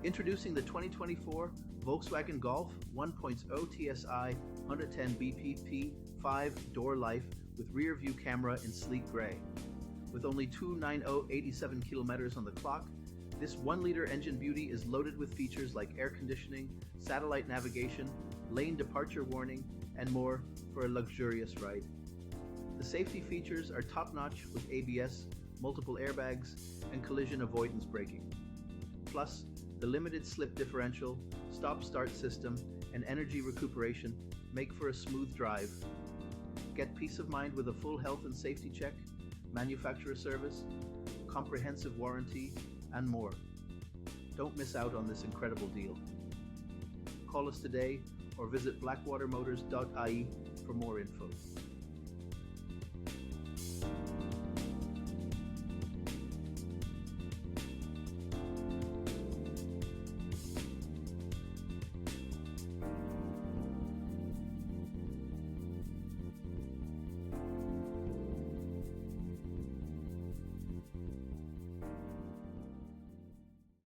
Introducing the 2024 Volkswagen Golf 1.0 TSI 110 BHP 5 door life with rear view camera in sleek gray. With only 29087 kilometers on the clock, this 1-liter engine beauty is loaded with features like air conditioning, satellite navigation, lane departure warning, and more for a luxurious ride. The safety features are top-notch with ABS, multiple airbags, and collision avoidance braking. Plus, the limited slip differential, stop-start system, and energy recuperation make for a smooth drive. Get peace of mind with a full health and safety check, manufacturer service, comprehensive warranty, and more. Don't miss out on this incredible deal. Call us today or visit blackwatermotors.ie for more info.